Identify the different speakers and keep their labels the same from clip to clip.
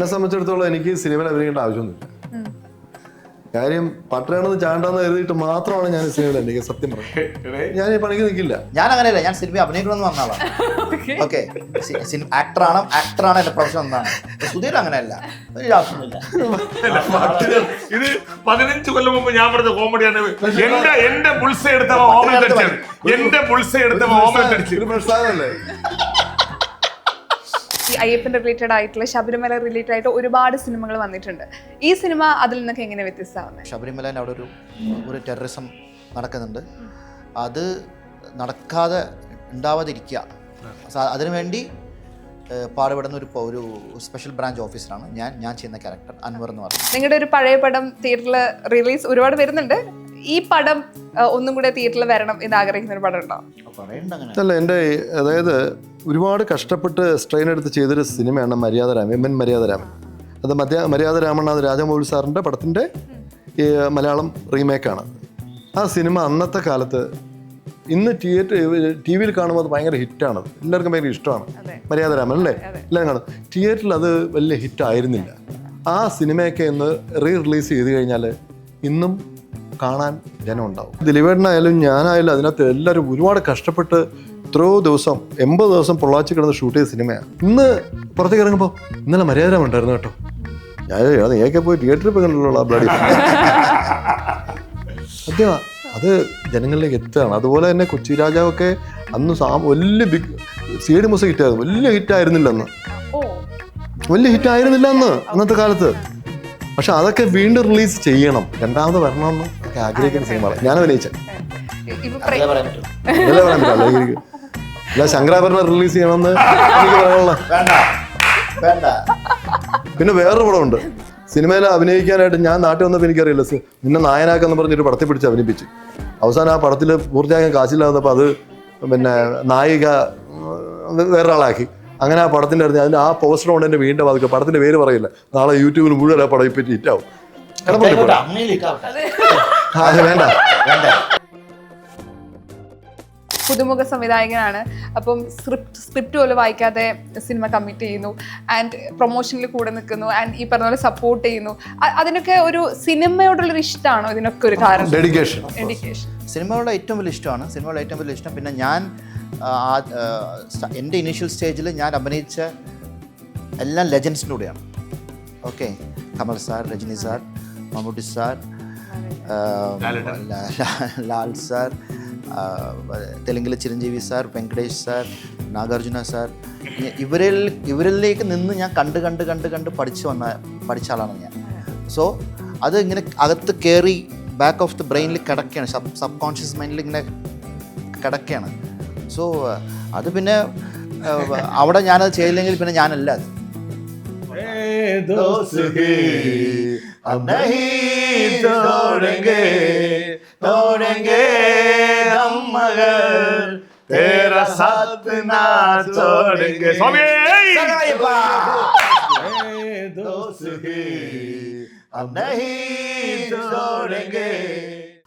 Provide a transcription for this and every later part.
Speaker 1: എന്നെ സംബന്ധിച്ചിടത്തോളം എനിക്ക് സിനിമയിൽ അഭിനയിക്കേണ്ട ആവശ്യമൊന്നുമില്ല. കാര്യം പട്ടണമെന്ന് ചാണ്ടെന്ന് എഴുതിയിട്ട് മാത്രമാണ് ഞാൻ സിനിമയിൽ എനിക്ക് സത്യം പറഞ്ഞത്. ഞാൻ ഈ പണിക്ക് നിൽക്കില്ല.
Speaker 2: ഞാൻ അങ്ങനെയല്ല, ഞാൻ സിനിമ അഭിനയിക്കണമെന്ന് വന്ന ആളാണ്. ഓക്കെ, ആക്ടറാണ് എന്റെ പ്രൊഫഷൻ എന്നാണ്. സുധീർ അങ്ങനെയല്ല, ഒരു ആവശ്യമൊന്നുമില്ല.
Speaker 3: ഇത് 15 കൊല്ലം മുമ്പ് ഞാൻ പറഞ്ഞ കോമഡിയാണ്. എന്റെ ബുൾസ എടുത്തവ ഓമൻ അടിച്ചത്. എന്റെ ബുൾസ എടുത്തവ ഓമൻ അടിച്ചു.
Speaker 1: ഒരു പ്രശ്നമല്ലേ?
Speaker 4: ഈ അയ്യപ്പൻ റിലേറ്റഡ് ആയിട്ടുള്ള ശബരിമല റിലേറ്റഡ് ആയിട്ട് ഒരുപാട് സിനിമകൾ വന്നിട്ടുണ്ട്. ഈ സിനിമ അതിൽ നിന്നൊക്കെ എങ്ങനെ വ്യത്യസ്തമാവുന്നത്?
Speaker 2: ശബരിമല അവിടെ ഒരു ടെററിസം നടക്കുന്നുണ്ട്. അത് നടക്കാതെ ഉണ്ടാവാതിരിക്കുക, അതിനുവേണ്ടി പാടുപെടുന്ന ഒരു സ്പെഷ്യൽ ബ്രാഞ്ച് ഓഫീസറാണ് ഞാൻ ചെയ്യുന്ന ക്യാരക്ടർ അൻവർ എന്ന് പറയുന്നത്.
Speaker 4: നിങ്ങളുടെ ഒരു പഴയ പടം തിയേറ്ററിൽ റിലീസ് ഒരുപാട് വരുന്നുണ്ട്. ഈ പടം ഒന്നും കൂടെ തിയേറ്ററിൽ വരണം എന്ന് ആഗ്രഹിക്കുന്ന ഒരു പടം ഉണ്ടോ?
Speaker 1: അല്ല, എൻ്റെ അതായത് ഒരുപാട് കഷ്ടപ്പെട്ട് സ്ട്രെയിൻ എടുത്ത് ചെയ്തൊരു സിനിമയാണ് മര്യാദരാമൻ. M N Maryada Raman. അത് മര്യാദരാമൻ, അത് രാജമൗലി സാറിൻ്റെ പടത്തിൻ്റെ മലയാളം റീമേക്കാണ്. ആ സിനിമ അന്നത്തെ കാലത്ത് ഇന്ന് ടി വിയിൽ കാണുമ്പോൾ അത് ഭയങ്കര ഹിറ്റാണ്. എല്ലാവർക്കും ഭയങ്കര ഇഷ്ടമാണ് മര്യാദരാമൻ അല്ലേ? എല്ലാം കാണും. തിയേറ്ററിൽ അത് വലിയ ഹിറ്റായിരുന്നില്ല. ആ സിനിമയൊക്കെ ഇന്ന് റിലീസ് ചെയ്ത് കഴിഞ്ഞാൽ ഇന്നും കാണാൻ ജനം ഉണ്ടാവും. ദിലീപേട്ടനായാലും ഞാനായാലും അതിനകത്ത് എല്ലാവരും ഒരുപാട് കഷ്ടപ്പെട്ട് എത്രയോ ദിവസം 80 ദിവസം പൊള്ളാച്ചി കിടന്ന് ഷൂട്ട് ചെയ്ത സിനിമയാണ്. ഇന്ന് പുറത്തേക്ക് ഇറങ്ങുമ്പോൾ ഇന്നലെ മര്യാദരാമൻ ഉണ്ടായിരുന്നു കേട്ടോ. ഞാൻ നീയൊക്കെ പോയി തിയേറ്ററിൽ പോയി കണ്ടുള്ള ബ്ലഡി സത്യമാ, അത് ജനങ്ങളിലേക്ക് എത്തുകയാണ്. അതുപോലെ തന്നെ കൊച്ചി രാജാവൊക്കെ അന്ന് വലിയ CD മൂസ ഹിറ്റായിരുന്നു. വലിയ ഹിറ്റായിരുന്നില്ല അന്ന്, വലിയ ഹിറ്റായിരുന്നില്ല അന്നത്തെ കാലത്ത്. പക്ഷെ അതൊക്കെ വീണ്ടും റിലീസ് ചെയ്യണം, രണ്ടാമത് വരണമെന്ന് ഒക്കെ ആഗ്രഹിക്കുന്ന സിനിമ ഞാൻ അഭിനയിച്ചത്. അല്ല, ശങ്കരാഭരണം റിലീസ് ചെയ്യണമെന്ന് എനിക്ക് പറയാനുള്ള. പിന്നെ വേറൊരു പടമുണ്ട്, സിനിമയിൽ അഭിനയിക്കാനായിട്ട് ഞാൻ നാട്ടിൽ വന്നപ്പോൾ എനിക്കറിയില്ല, നിന്നെ നായനാക്കെന്ന് പറഞ്ഞൊരു പടത്തിൽ പിടിച്ച് അഭിനയിപ്പിച്ചു. അവസാനം ആ പടത്തിൽ പൂർത്തിയാക്കാൻ കാശില്ലാത്തപ്പോൾ അത് പിന്നെ നായിക വേറൊരാളാക്കി. അങ്ങനെ ആ പടത്തിൻ്റെ അടുത്ത് അതിൻ്റെ ആ പോസ്റ്റർ കൊണ്ട് എൻ്റെ വീണ്ടും അതൊക്കെ പടത്തിൻ്റെ പേര് പറയില്ല, നാളെ യൂട്യൂബിൽ മുഴുവൻ ആ പടം ഇപ്പം ഹിറ്റാവും. വേണ്ട
Speaker 4: പുതുമുഖ സംവിധായകനാണ്. അപ്പം സ്ക്രിപ്റ്റ് പോലും വായിക്കാതെ സിനിമ കമ്മിറ്റ് ചെയ്യുന്നു, ആൻഡ് പ്രൊമോഷനിൽ കൂടെ നിൽക്കുന്നു, ആൻഡ് ഈ പറഞ്ഞ പോലെ സപ്പോർട്ട് ചെയ്യുന്നു. അതിനൊക്കെ ഒരു സിനിമയോടുള്ളൊരു ഇഷ്ടമാണോ ഇതിനൊക്കെ ഒരു കാരണം?
Speaker 1: ഡെഡിക്കേഷൻ.
Speaker 2: സിനിമകളുടെ ഏറ്റവും വലിയ ഇഷ്ടമാണ്, സിനിമകളുടെ ഏറ്റവും വലിയ ഇഷ്ടം. പിന്നെ ഞാൻ എൻ്റെ ഇനീഷ്യൽ സ്റ്റേജിൽ ഞാൻ അഭിനയിച്ച എല്ലാം ലെജൻസിൻ്റെ കൂടെയാണ്. Okay, Kamal sir, Rajini sir, Mammootty sir, Lal sir, തെലുങ്കിലെ Chiranjeevi sir, Venkatesh sir, Nagarjuna sir, ഇവരിലേക്ക് നിന്ന് ഞാൻ കണ്ട് പഠിച്ച ആളാണ് ഞാൻ. സോ അത് ഇങ്ങനെ അകത്ത് കയറി ബാക്ക് ഓഫ് ദി ബ്രെയിനിൽ കിടക്കുകയാണ്, സബ് കോൺഷ്യസ് മൈൻഡിൽ ഇങ്ങനെ കിടക്കുകയാണ്. സോ അത് പിന്നെ അവിടെ ഞാനത് ചെയ്തില്ലെങ്കിൽ പിന്നെ ഞാനല്ല അത്.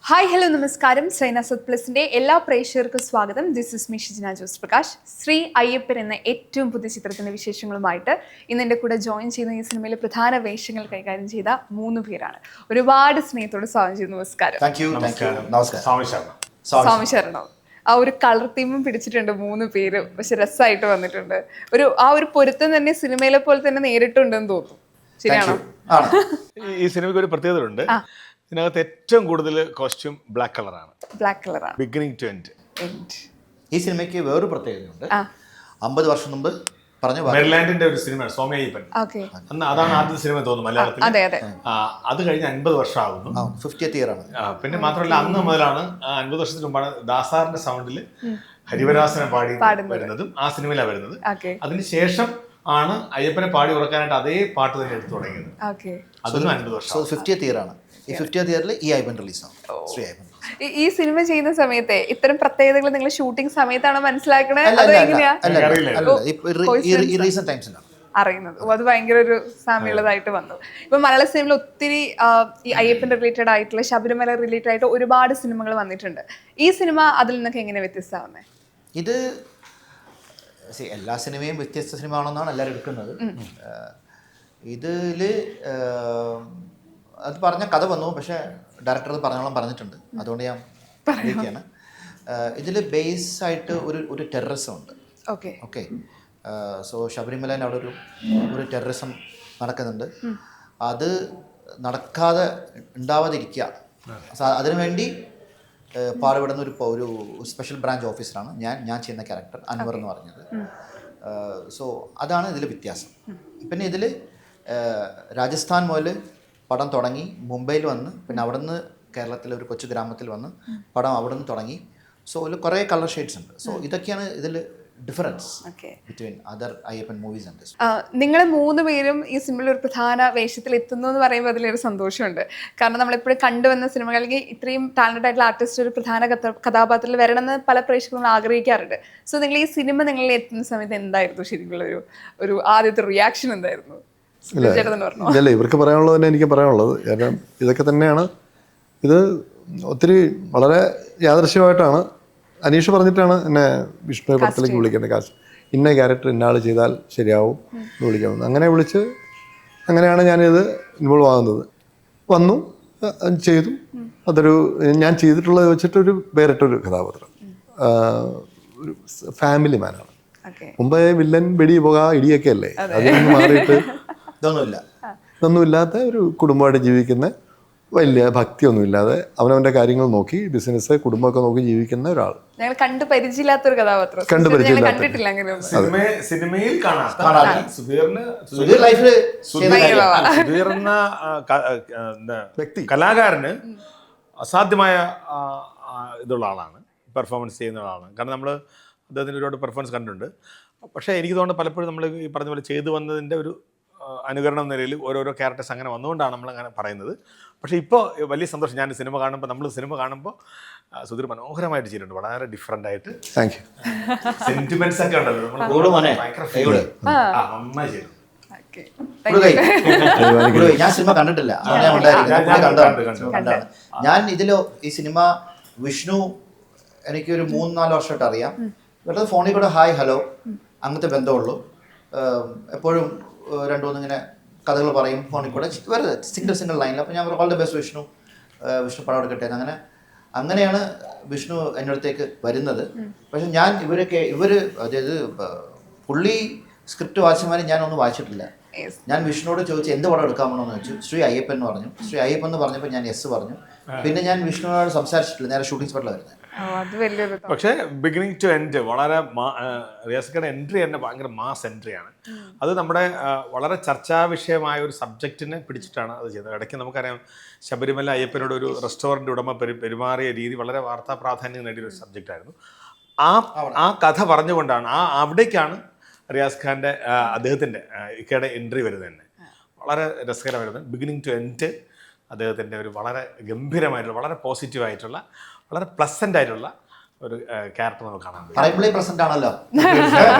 Speaker 4: ഹായ്, ഹലോ, നമസ്കാരം. സൈന സത് പ്ലസിന്റെ എല്ലാ പ്രേക്ഷകർക്കും സ്വാഗതം. This is me Shijana Jose Prakash. Shri Ayyappan എന്ന ഏറ്റവും പുതിയ ചിത്രത്തിന്റെ വിശേഷങ്ങളുമായിട്ട് ഇന്ന് എൻ്റെ കൂടെ ജോയിൻ ചെയ്യുന്ന ഈ സിനിമയിലെ പ്രധാന വേഷങ്ങൾ കൈകാര്യം ചെയ്ത 3 പേരാണ്. ഒരുപാട് സ്നേഹത്തോട് സ്വാഗതം ചെയ്യുന്നു. നമസ്കാരം. സ്വാമി ശരണം. ആ ഒരു കളർ തീമും പിടിച്ചിട്ടുണ്ട് 3 പേര്. പക്ഷെ രസമായിട്ട് വന്നിട്ടുണ്ട്. ആ ഒരു പൊരുത്തം തന്നെ സിനിമയിലെ പോലെ തന്നെ നേരിട്ടുണ്ടെന്ന് തോന്നുന്നു. ശരിയാണോ?
Speaker 3: ഈ സിനിമയ്ക്ക് ഒരു പ്രത്യേകത ഉണ്ട്. ഇതിനകത്ത് ഏറ്റവും കൂടുതൽ കോസ്റ്റ്യൂം ബ്ലാക്ക് കളറാണ്. Beginning to end.
Speaker 2: ഈ സിനിമയ്ക്ക് വേറൊരു പ്രത്യേകതയുണ്ട്. 50 വർഷം മുമ്പ്
Speaker 3: മെർലാൻഡിന്റെ ഒരു സിനിമയാണ് സ്വാമി അയ്യപ്പൻ. അന്ന് അതാണ് ആദ്യത്തെ സിനിമ തോന്നുന്നു മലയാളത്തിൽ. അത് കഴിഞ്ഞ് 50 വർഷം ആകുന്നു.
Speaker 2: 50th ഇയർ ആണ്.
Speaker 3: പിന്നെ മാത്രമല്ല അന്ന് മുതലാണ് 50 വർഷത്തിന് മുമ്പാണ് ദാസാറിന്റെ സൗണ്ടിൽ ഹരിവരാസനം പാടി വരുന്നതും ആ സിനിമയിലാണ് വരുന്നത്. അതിനുശേഷം ആണ് അയ്യപ്പനെ പാടി ഉറക്കാനായിട്ട് അതേ പാട്ട് തന്നെ എടുത്തു തുടങ്ങിയത്. അതൊന്നും 50 വർഷം.
Speaker 2: 50th ഇയർ ആണ്. ഈ 50th ഇയറിൽ ഈ അയ്യപ്പൻ റിലീസാണ്. ശ്രീ അയ്യപ്പൻ.
Speaker 4: ഈ സിനിമ ചെയ്യുന്ന സമയത്തെ ഇത്തരം പ്രത്യേകതകൾ നിങ്ങൾ ഷൂട്ടിംഗ് സമയത്താണ് മനസ്സിലാക്കണേ? അറിയുന്നത്? അത് ഭയങ്കര ഒരു സാമ്യമുള്ളതായിട്ട് വന്നു. ഇപ്പൊ മലയാള സിനിമയിൽ ഒത്തിരി ഈ അയ്യപ്പൻ റിലേറ്റഡ് ആയിട്ടുള്ള ശബരിമല റിലേറ്റഡ് ആയിട്ട് ഒരുപാട് സിനിമകൾ വന്നിട്ടുണ്ട്. ഈ സിനിമ അതിൽ നിന്നൊക്കെ എങ്ങനെ വ്യത്യസ്തമാവുന്നത്?
Speaker 2: ഇത് എല്ലാ സിനിമയും വ്യത്യസ്ത സിനിമ ആണെന്നാണ് എല്ലാവരും എടുക്കുന്നത്. ഇതിൽ അത് പറഞ്ഞ കഥ വന്നു, പക്ഷേ ഡയറക്ടർ അത് പറഞ്ഞോളം പറഞ്ഞിട്ടുണ്ട്, അതുകൊണ്ട് ഞാൻ പറയുകയാണ്. ഇതിൽ ബേസ് ആയിട്ട് ഒരു ടെററിസം ഉണ്ട്. ഓക്കെ, സോ ശബരിമലയിൽ അവിടെ ഒരു ടെററിസം നടക്കുന്നുണ്ട്. അത് നടക്കാതെ ഉണ്ടാവാതിരിക്കുക, അതിനുവേണ്ടി പാടുപെടുന്ന ഒരു സ്പെഷ്യൽ ബ്രാഞ്ച് ഓഫീസറാണ് ഞാൻ ചെയ്യുന്ന ക്യാരക്ടർ അൻവർ എന്ന് പറഞ്ഞത്. സോ അതാണ് ഇതിൽ വ്യത്യാസം. പിന്നെ ഇതിൽ രാജസ്ഥാൻ മുതൽ പടം തുടങ്ങി മുംബൈയിൽ വന്ന്, പിന്നെ അവിടെ നിന്ന് കേരളത്തിലെ ഒരു കൊച്ചു ഗ്രാമത്തിൽ വന്ന് പടം അവിടെ നിന്ന് തുടങ്ങി. സോ അതിൽ കുറേ കളർ ഷെയ്ഡ്സ് ഉണ്ട്. സോ ഇതൊക്കെയാണ് ഇതിൽ difference between other Ayyappan movies and this.
Speaker 4: നിങ്ങൾ 3 പേരും ഈ സിനിമയിൽ ഒരു പ്രധാന വേഷത്തിൽ എത്തുന്നു എന്ന് പറയുമ്പോൾ അതിലൊരു സന്തോഷമുണ്ട്. കാരണം നമ്മളെപ്പോഴും കണ്ടുവന്ന സിനിമകളിൽ ഇത്രയും ടാലന്റഡ് ആയിട്ടുള്ള ആർട്ടിസ്റ്റ് ഒരു പ്രധാന കഥാപാത്രത്തിൽ വരണമെന്ന് പല പ്രേക്ഷകരും ആഗ്രഹിക്കാറുണ്ട്. സോ നിങ്ങൾ ഈ സിനിമ നിങ്ങളിൽ എത്തുന്ന സമയത്ത് എന്തായിരുന്നു ശരിക്കുള്ള ഒരു ആദ്യത്തെ റിയാക്ഷൻ എന്തായിരുന്നു?
Speaker 1: ഇല്ല, ഇവർക്ക് പറയാനുള്ളത് തന്നെ എനിക്ക് പറയാനുള്ളത്. കാരണം ഇതൊക്കെ തന്നെയാണ്. ഇത് ഒത്തിരി വളരെ യാദൃശ്യമായിട്ടാണ് അനീഷ് പറഞ്ഞിട്ടാണ് എന്നെ വിഷ്ണു പടത്തിലേക്ക് വിളിക്കേണ്ട കാശ്, ഇന്ന ക്യാരക്ടർ ഇന്നാൾ ചെയ്താൽ ശരിയാവും എന്ന് വിളിക്കാവുന്നത്. അങ്ങനെ വിളിച്ച് അങ്ങനെയാണ് ഞാനിത് ഇൻവോൾവ് ആകുന്നത്. വന്നു, ചെയ്തു. അതൊരു ഞാൻ ചെയ്തിട്ടുള്ളത് വെച്ചിട്ടൊരു വേറിട്ടൊരു കഥാപാത്രം, ഒരു ഫാമിലി മാനാണ്. മുമ്പേ വില്ലൻ വെടി പുക ഇടിയൊക്കെ അല്ലേ, അതിൽ നിന്ന് മാറിയിട്ട് ഇതൊന്നുമില്ലാത്ത ഒരു കുടുംബമായിട്ട് ജീവിക്കുന്ന, വലിയ ഭക്തിയൊന്നുമില്ലാതെ അവനവൻ്റെ കാര്യങ്ങൾ നോക്കി ബിസിനസ് കുടുംബമൊക്കെ നോക്കി ജീവിക്കുന്ന ഒരാൾ.
Speaker 4: കണ്ടു പരിചയമില്ലാത്തൊരു കഥാപാത്രം,
Speaker 3: സിനിമയിൽ കലാകാരന് അസാധ്യമായ ഇതുള്ള ആളാണ്, പെർഫോമൻസ് ചെയ്യുന്ന ആളാണ്. കാരണം നമ്മൾ അദ്ദേഹത്തിൻ്റെ ഒരുപാട് പെർഫോമൻസ് കണ്ടിട്ടുണ്ട്. പക്ഷേ എനിക്ക് തോന്നുന്നു പലപ്പോഴും നമ്മൾ ഈ പറഞ്ഞ പോലെ ചെയ്തു വന്നതിൻ്റെ ഒരു അനുകരണം നിലയിൽ ഓരോരോ ക്യാരക്ടേഴ്സ് അങ്ങനെ വന്നുകൊണ്ടാണ് നമ്മളങ്ങനെ പറയുന്നത്. പക്ഷേ ഇപ്പോൾ വലിയ സന്തോഷം, ഞാൻ സിനിമ കാണുമ്പോൾ സുധീർ മനോഹരമായിട്ട് ചെയ്തിട്ടുണ്ട്, വളരെ ഡിഫറെൻ്റ് ആയിട്ട്.
Speaker 1: Thank you.
Speaker 3: സെന്റിമെന്റ്സ് ഒക്കെ ഉണ്ടല്ലോ, നന്നായി ചെയ്തു.
Speaker 2: ഞാൻ സിനിമ കണ്ടിട്ടില്ല, ഞാൻ ഇതിലോ ഈ സിനിമ വിഷ്ണു എനിക്കൊരു 3-4 വർഷമായിട്ട് അറിയാം. വെറുതെ ഫോണിൽ കൂടെ ഹായ് ഹലോ അങ്ങനത്തെ ബന്ധമുള്ളൂ. എപ്പോഴും 2-3 ഇങ്ങനെ കഥകൾ പറയും ഫോണിൽ കൂടെ, വെറുതെ സിംഗിൾ ലൈനിൽ. അപ്പോൾ ഞാൻ ഓൾ ദ ബെസ്റ്റ് വിഷ്ണു പടം എടുക്കട്ടെ. അങ്ങനെയാണ് വിഷ്ണു എൻ്റെ അടുത്തേക്ക് വരുന്നത്. പക്ഷെ ഞാൻ ഇവർ അതായത് പുള്ളി സ്ക്രിപ്റ്റ് വായിച്ചമാരെ ഞാനൊന്നും വായിച്ചിട്ടില്ല. ഞാൻ വിഷ്ണുവോട് ചോദിച്ചു എന്ത് പടം എടുക്കാൻ പോകണമെന്ന് ചോദിച്ചു. ശ്രീ അയ്യപ്പൻ എന്ന് പറഞ്ഞു. ശ്രീ അയ്യപ്പൻ എന്ന് പറഞ്ഞപ്പോൾ ഞാൻ യെസ് പറഞ്ഞു. പിന്നെ ഞാൻ വിഷ്ണുവിനോട് സംസാരിച്ചിട്ടില്ല, നേരെ ഷൂട്ടിംഗ് സ്പോട്ടിലാണ് വരുന്നത്.
Speaker 3: പക്ഷേ ബിഗിനിങ് ടു എൻഡ് വളരെ റിയാസിക്കയുടെ എൻട്രി തന്നെ ഭയങ്കര മാസ് എൻട്രിയാണ്. അത് നമ്മുടെ വളരെ ചർച്ചാ വിഷയമായ ഒരു സബ്ജക്റ്റിനെ പിടിച്ചിട്ടാണ് അത് ചെയ്തത്. ഇടയ്ക്ക് നമുക്കറിയാം ശബരിമല അയ്യപ്പനോട് ഒരു റെസ്റ്റോറൻറ്റ് ഉടമ പെരുമാറിയ രീതി വളരെ വാർത്താ പ്രാധാന്യം നേടിയൊരു സബ്ജക്റ്റായിരുന്നു. ആ കഥ പറഞ്ഞുകൊണ്ടാണ് അവിടേക്കാണ് റിയാസ് ഖാൻ്റെ അദ്ദേഹത്തിൻ്റെ ഇക്കയുടെ എൻട്രി വരുന്നത് തന്നെ. വളരെ രസകരമായിരുന്നു. ബിഗിനിങ് ടു എൻഡ് അദ്ദേഹത്തിൻ്റെ ഒരു വളരെ ഗംഭീരമായിട്ടുള്ള, വളരെ പോസിറ്റീവായിട്ടുള്ള, വളരെ പ്ലസൻ്റ് ആയിട്ടുള്ള ഒരു ക്യാരക്ടർ നമുക്ക് കാണാൻ പറ്റും.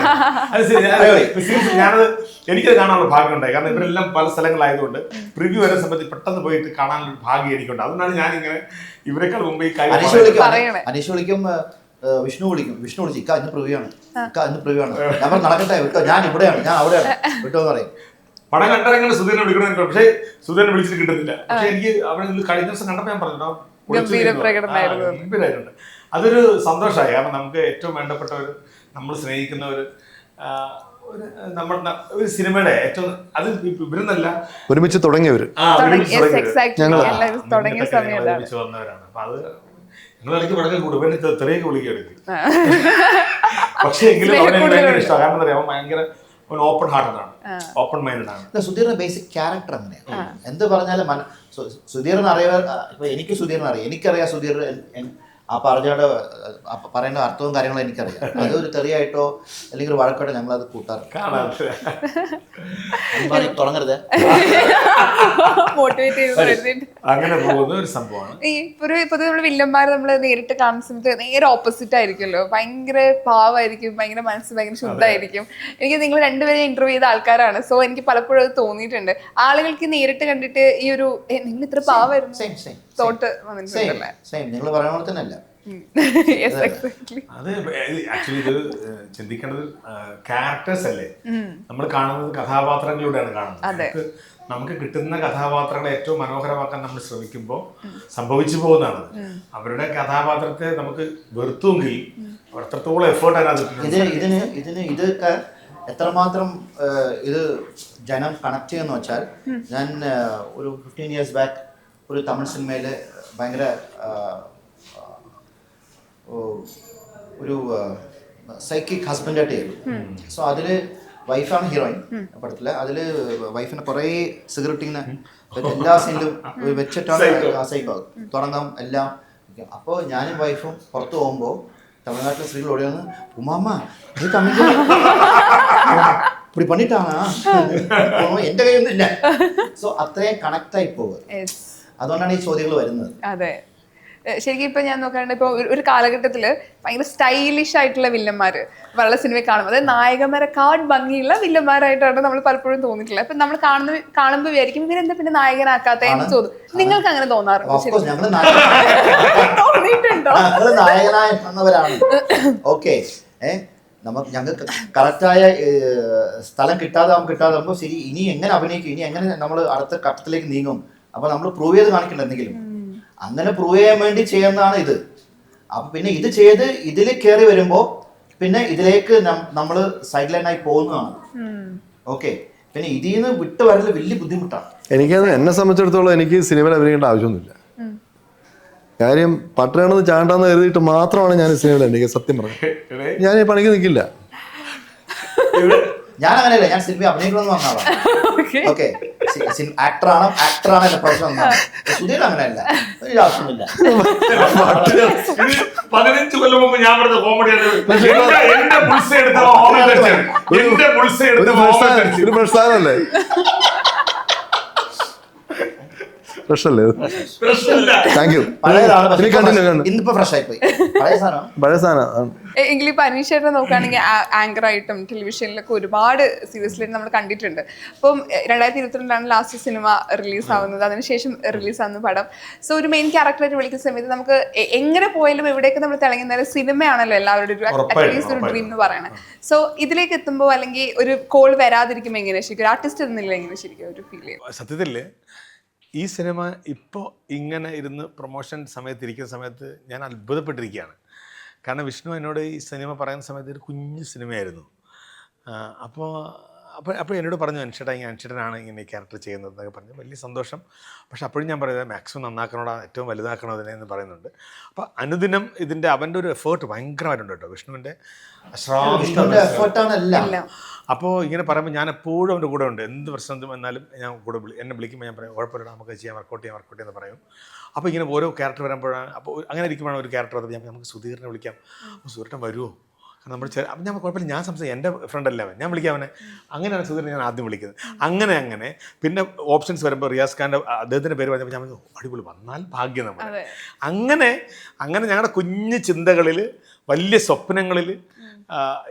Speaker 3: ഞാനത് എനിക്കത് കാണാനുള്ള ഭാഗ്യം ഉണ്ടായി. കാരണം ഇവരെല്ലാം പല സ്ഥലങ്ങളായതുകൊണ്ട് പ്രിവ്യൂ വരുന്ന സമയത്ത് പെട്ടെന്ന് പോയിട്ട് കാണാനുള്ള ഭാഗ്യം എനിക്കുണ്ട്. അതുകൊണ്ടാണ് ഞാനിങ്ങനെ ഇവരെക്കാൾ മുമ്പ് ഈ കാര്യം
Speaker 2: അനീഷ് വിളിക്കും, വിഷ്ണു വിളിച്ച് ഇക്ക ഇന്ന് പ്രിവ്യൂ ആണ്, ഞാൻ പറഞ്ഞു നടക്കട്ടെ വിട്ടോ, ഞാൻ ഇവിടെയാണ്, ഞാൻ അവിടെയാണ് വിട്ടോ എന്ന് പറയും.
Speaker 3: പടം കണ്ടിറങ്ങി സുധീരനെ വിളിക്കണം, പക്ഷേ സുധീരനെ വിളിച്ചിട്ട് കിട്ടുന്നില്ല. പക്ഷെ എനിക്ക് അവിടെ കഴിഞ്ഞ ദിവസം കണ്ടപ്പോൾ ഞാൻ പറഞ്ഞു ഗംഭീരമായിട്ടുണ്ട്. അതൊരു സന്തോഷമായി. കാരണം നമുക്ക് ഏറ്റവും വേണ്ടപ്പെട്ടവർ, നമ്മൾ സ്നേഹിക്കുന്നവർ, നമ്മുടെ ഒരു സിനിമയുടെ ഏറ്റവും അത് ഇവരെന്നല്ല
Speaker 1: ഒരുമിച്ച് തുടങ്ങിയവർ
Speaker 3: വന്നവരാണ്. അപ്പൊ അത് നിങ്ങളിടയ്ക്ക് വടക്കൽ കൂടും തെറിയൊക്കെ വിളിക്കുകയെടുക്കും. പക്ഷെ എങ്കിലും അവനെ ഭയങ്കര ഇഷ്ടമാണ്. കാരണം എന്താ പറയുക, ഭയങ്കര ഓപ്പൺ ഹാർട്ടഡാണ്, ഓപ്പൺ മൈൻഡഡ് ആണ്.
Speaker 2: സുധീറിന്റെ ബേസിക് ക്യാരക്ടർ അങ്ങനെയാണ്. എന്ത് പറഞ്ഞാലും സുധീറിന് എനിക്ക് സുധീറിനെ അറിയാം, എനിക്കറിയാം സുധീർ ആ പറയേണ്ട അർത്ഥവും കാര്യങ്ങളും എനിക്കറിയാം. അതൊരു തെറിയായിട്ടോ അല്ലെങ്കിൽ ഒരു വഴക്കായിട്ടോ ഞങ്ങളത് കൂട്ടാറുണ്ട്. തുടങ്ങരുത്,
Speaker 3: അങ്ങനെ പോകുന്ന ഒരു സംഭവമാണ്.
Speaker 4: ഈ പൊതുവെ നമ്മള് വില്ലന്മാർ നമ്മള് നേരിട്ട് കാണുന്ന സമയത്ത് നേരെ ഓപ്പോസിറ്റ് ആയിരിക്കുമല്ലോ. ഭയങ്കര പാവമായിരിക്കും, ഭയങ്കര മനസ്സ് ഭയങ്കര ശുദ്ധമായിരിക്കും. എനിക്ക് നിങ്ങൾ രണ്ടുപേരും ഇന്റർവ്യൂ ചെയ്ത ആൾക്കാരാണ്. സോ എനിക്ക് പലപ്പോഴും അത് തോന്നിയിട്ടുണ്ട്. ആളുകൾക്ക് നേരിട്ട് കണ്ടിട്ട് ഈ ഒരു നിങ്ങൾ ഇത്ര പാവമായിരുന്നു തോട്ട് വന്നിട്ടുണ്ടല്ലേ?
Speaker 2: നിങ്ങൾ പറയുന്ന പോലെ തന്നെ അല്ല.
Speaker 4: Yes, exactly.
Speaker 3: അത് ആക്ച്വലി ഇത് ചിന്തിക്കേണ്ടത് ക്യാരക്ടേഴ്സ് അല്ലേ, നമ്മൾ കാണുന്നത് കഥാപാത്രങ്ങളിലൂടെയാണ് കാണുന്നത്. നമുക്ക് കിട്ടുന്ന കഥാപാത്രങ്ങളെ ഏറ്റവും മനോഹരമാക്കാൻ നമ്മൾ ശ്രമിക്കുമ്പോൾ സംഭവിച്ചു പോകുന്നതാണ്. അവരുടെ കഥാപാത്രത്തെ നമുക്ക് വെറുത്തുമെങ്കിൽ അത്രത്തോളം എഫേർട്ട്
Speaker 2: ഇതൊക്കെ എത്രമാത്രം ഇത് ജനം കണക്ട് ചെയ്യുന്ന വെച്ചാൽ, ഞാൻ ഒരു 15 years ബാക്ക് ഒരു തമിഴ് സിനിമയിൽ ഭയങ്കര ഒരു സൈക്കിക് ഹസ്ബൻഡായിട്ട് ചെയ്തു. സോ അതിൽ വൈഫാണ് ഹീറോയിൻ പടത്തില്. അതിൽ വൈഫിനെ കുറേ സിഗരറ്റ് ഇങ്ങനെ എല്ലാ സീനിലും വെച്ചിട്ടാണ് സൈക്കോ തുടങ്ങാം എല്ലാം. അപ്പോൾ ഞാനും വൈഫും പുറത്ത് പോകുമ്പോൾ തമിഴ്നാട്ടിലെ സ്ത്രീകൾ ഓടി വന്ന്, ഉമ്മാമ്മ ഇത് തമിഴ് இப்படி பண்ணிட்டானா എൻ്റെ കയ്യൊന്നും ഇല്ല. സോ അത്രയും കണക്റ്റായി പോകുക. അതുകൊണ്ടാണ് ഈ ചോദ്യങ്ങൾ വരുന്നത്.
Speaker 4: അതെ, ശരിക്കും ഇപ്പൊ ഞാൻ നോക്കാണ്ട് ഇപ്പൊ ഒരു കാലഘട്ടത്തില് ഭയങ്കര സ്റ്റൈലിഷ് ആയിട്ടുള്ള വില്ലന്മാര് വളരെ സിനിമ കാണുമ്പോൾ, അതായത് നായകന്മാരെക്കാട് ഭംഗിയുള്ള വില്ലന്മാരായിട്ടാണ് നമ്മൾ പലപ്പോഴും തോന്നിയിട്ടുള്ളത്. അപ്പൊ നമ്മൾ കാണുമ്പോൾ വിചാരിക്കും ഇവരെന്താ പിന്നെ നായകനാക്കാത്ത എന്ന് ചോദ്യം നിങ്ങൾക്ക് അങ്ങനെ തോന്നാറുണ്ടോ? തോന്നിയിട്ടുണ്ടോ?
Speaker 2: നായകനായവരാണ്. ഓക്കെ, ഞങ്ങൾക്ക് കറക്റ്റായ സ്ഥലം കിട്ടാതാകുമ്പോൾ ശരി, ഇനി എങ്ങനെ അഭിനയിക്കും, ഇനി എങ്ങനെ നമ്മൾ അടുത്ത ഘട്ടത്തിലേക്ക് നീങ്ങും, അപ്പൊ നമ്മൾ പ്രൂവ് ചെയ്ത് കാണിക്കണ്ട എന്തെങ്കിലും. അങ്ങനെ പ്രൂവ് ചെയ്യാൻ വേണ്ടി ചെയ്യുന്നതാണ് ഇത്. അപ്പൊ പിന്നെ ഇത് ചെയ്ത് ഇതിൽ കയറി വരുമ്പോ പിന്നെ ഇതിലേക്ക് നമ്മൾ സൈഡ് ലൈനായി പോകുന്നതാണ്. ഓക്കെ, പിന്നെ ഇതിൽ നിന്ന് വിട്ട് വരല് വലിയ ബുദ്ധിമുട്ടാണ്.
Speaker 1: എനിക്കത് എന്നെ സംബന്ധിച്ചിടത്തോളം എനിക്ക് സിനിമയിൽ അഭിനയിക്കേണ്ട ആവശ്യമൊന്നുമില്ല. കാര്യം പട്ടണമെന്ന് ചാണ്ടാന്ന് കരുതിയിട്ട് മാത്രമാണ് ഞാൻ സിനിമയിൽ എനിക്ക് സത്യം പറഞ്ഞത്. ഞാൻ ഈ പണിക്ക് നിൽക്കില്ല.
Speaker 2: ഞാൻ അങ്ങനെയല്ല, ഞാൻ സിനിമ അഭിനയിക്കണമെന്ന് പറഞ്ഞാണ്. ഓക്കെ, ആക്ടറാണ് എന്റെ പ്രൊഫഷൻ. സുധീർ അങ്ങനെയല്ല, ഒരു ആവശ്യമില്ല.
Speaker 3: 15 കൊല്ലം മുമ്പ് ഞാൻ പറഞ്ഞ കോമഡിയാണ്
Speaker 1: ഒരു പ്രസ്ഥാനല്ലേ, ഫ്രഷല്ലേ? Thank you.
Speaker 2: ഇന്നിപ്പോ ഫ്രഷ് ആയിപ്പോയി.
Speaker 1: പഴയ സാധനം.
Speaker 4: എങ്കിലും ഇപ്പൊ അനീഷേട്ടനെ നോക്കുകയാണെങ്കിൽ ആങ്കറായിട്ടും ടെലിവിഷനിലൊക്കെ ഒരുപാട് സീരീസിലായിട്ട് നമ്മൾ കണ്ടിട്ടുണ്ട്. അപ്പം 2022 ലാസ്റ്റ് സിനിമ റിലീസ് ആവുന്നത്, അതിനുശേഷം റിലീസ് ആവുന്ന പടം. സോ ഒരു മെയിൻ ക്യാരക്ടറായിട്ട് വിളിക്കുന്ന സമയത്ത് നമുക്ക് എങ്ങനെ പോയാലും എവിടെയൊക്കെ നമ്മൾ തിളങ്ങുന്ന സിനിമയാണല്ലോ എല്ലാവരുടെയും അറ്റ്ലീസ്റ്റ് ഒരു ഡ്രീം എന്ന് പറയുന്നത്. സോ ഇതിലേക്ക് എത്തുമ്പോൾ അല്ലെങ്കിൽ ഒരു കോൾ വരാതിരിക്കുമ്പോൾ എങ്ങനെ ശരിക്കും ആർട്ടിസ്റ്റ് എന്നില്ല എങ്ങനെ ശരിക്കും ഒരു ഫീൽ ചെയ്യും?
Speaker 3: സത്യത്തില് ഈ സിനിമ ഇപ്പോൾ ഇങ്ങനെ ഇരുന്ന് പ്രൊമോഷൻ സമയത്തിരിക്കുന്ന സമയത്ത് ഞാൻ അത്ഭുതപ്പെട്ടിരിക്കുകയാണ്. കാരണം വിഷ്ണു എന്നോട് ഈ സിനിമ പറയുന്ന സമയത്ത് ഒരു കുഞ്ഞു സിനിമയായിരുന്നു. അപ്പോൾ എന്നോട് പറഞ്ഞു, അനുഷ്ഠനാണ് ഇങ്ങനെ ഈ ക്യാരക്ടർ ചെയ്യുന്നത് എന്നൊക്കെ പറഞ്ഞു. വലിയ സന്തോഷം. പക്ഷെ അപ്പോഴും ഞാൻ പറയുന്നത് മാക്സിമം നന്നാക്കണോടാ, ഏറ്റവും വലുതാക്കണോ അതിനെ എന്ന് പറയുന്നുണ്ട്. അപ്പോൾ അനുദിനം ഇതിൻ്റെ അവൻ്റെ ഒരു എഫേർട്ട് ഭയങ്കരമായിട്ടുണ്ട് കേട്ടോ, വിഷ്ണുവിൻ്റെ അപ്പോൾ ഇങ്ങനെ പറയുമ്പോൾ ഞാൻ എപ്പോഴും അവൻ്റെ കൂടെ ഉണ്ട്. എന്ത് പ്രശ്നം വന്നാലും ഞാൻ കൂടെ എന്നെ വിളിക്കുമ്പോൾ ഞാൻ പറയും കുഴപ്പമില്ല, നമുക്ക് ചെയ്യാൻ വർക്കൗട്ട് ചെയ്യാൻ പറയും. അപ്പോൾ ഇങ്ങനെ ഓരോ ക്യാരക്ടർ വരുമ്പോഴാണ്, അപ്പോൾ അങ്ങനെ ഇരിക്കുമ്പോഴാണ് ഒരു ക്യാരക്ടർ വന്നത്. നമുക്ക് സുധീറിനെ വിളിക്കാം, സുധീരൻ വരുമോ, നമ്മൾ അപ്പം ഞാൻ കുഴപ്പമില്ല, ഞാൻ സംസാരിക്കും, എൻ്റെ ഫ്രണ്ടല്ല അവൻ, ഞാൻ വിളിക്കാം അവനെ. അങ്ങനെയാണ് സുധീരനെ ഞാൻ ആദ്യം വിളിക്കുന്നത്. അങ്ങനെ പിന്നെ ഓപ്ഷൻസ് വരുമ്പോൾ റിയാസ് ഖാൻ്റെ അദ്ദേഹത്തിൻ്റെ പേര് പറഞ്ഞപ്പോൾ ഞാൻ അടിപൊളി, വന്നാൽ ഭാഗ്യം നമ്മൾ. അങ്ങനെ ഞങ്ങളുടെ കുഞ്ഞു ചിന്തകളിൽ വലിയ സ്വപ്നങ്ങളിൽ